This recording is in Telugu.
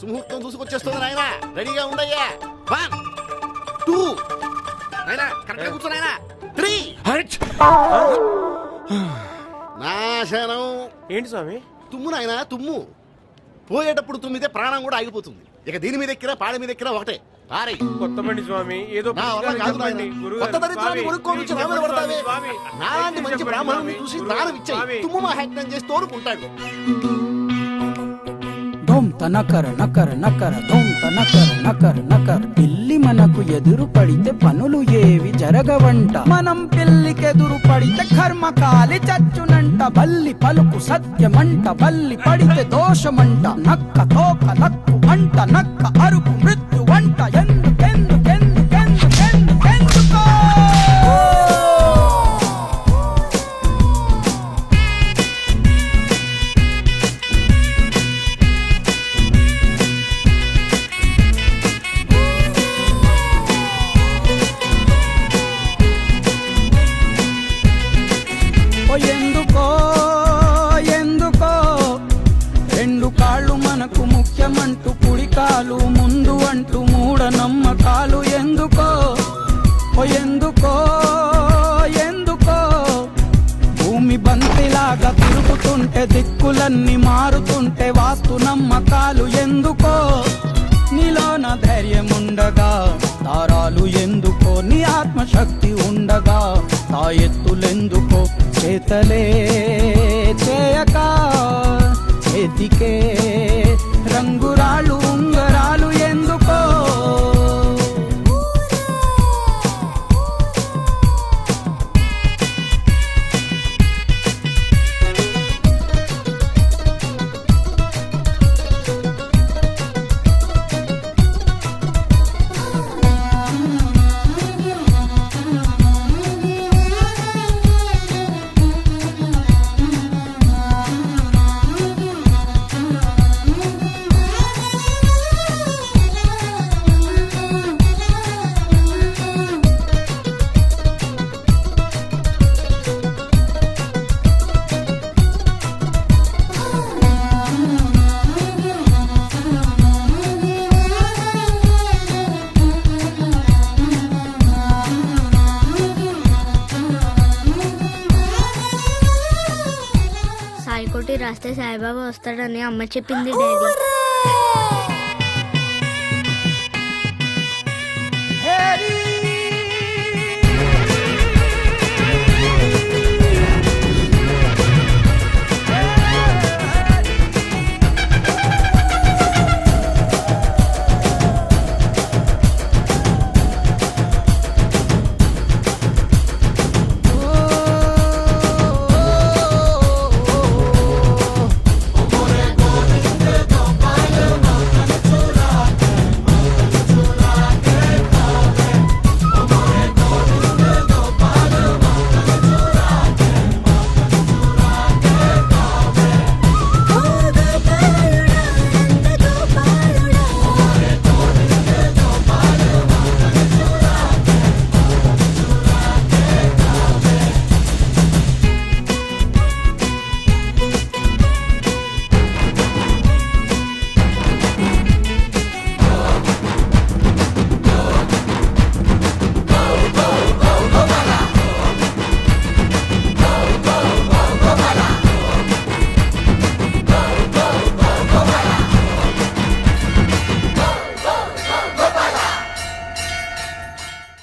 సుముహూర్తం చూసుకొచ్చేస్తుంది నాయన, రెడీగా ఉండయ్యా. 1 2 నాయనా కరెక్ట్గా కూర్చో నాయనా. 3 నాశనం. ఏంటి స్వామి? తుమ్ము నాయనా తుమ్ము. పోయేటప్పుడు తుమ్మితే ప్రాణం కూడా ఆగిపోతుంది. ఇక దీని మీద ఎక్కిరా పాడ మీద ఎక్కిరా ఒకటే. కొత్త బండి స్వామి, ఏదో నాలాంటి మంచి బ్రాహ్మణుని చూసి దానం ఇచ్చాయి, తుమ్ము మాహాత్మ్యం చేసి తోడుకుంటాడు. నకర నకర నకర ధోంత నకర నకర నకర. పిల్లి మనకు ఎదురు పడితే పనులు ఏవి జరగవంట. మనం పిల్లికెదురు పడితే కర్మ కాలి చచ్చునంట. బల్లి పలుకు సత్యమంట, బల్లి పడితే దోషమంట. నక్క తోక నక్కు అంట, నక్క అరుపు మృత్యు వంట. ఎందుకెందుకెందుకెందుకెందుకెందుకో ఎందుకో ఎందుకో రెండు కాళ్ళు మనకు ముఖ్యమంటూ కుడికాలు ముందు అంటూ మూఢనమ్మకాలు. ఎందుకో ఎందుకో ఎందుకో భూమి బంతిలాగా తిరుగుతుంటే దిక్కులన్నీ మారుతుంటే వాస్తు నమ్మకాలు. ఎందుకో నీలోన ధైర్యం ఉండగా తారాలు ఎందుకో, నీ ఆత్మశక్తి ఉండగా తా ఎత్తులెందుకో. చేతలే చేయక చేతికే రంగురాళ్ళు ఉంగరాలు ఎందుకో. సాయికోటి రాస్తే సాయిబాబా వస్తాడని అమ్మ చెప్పింది డాడీ.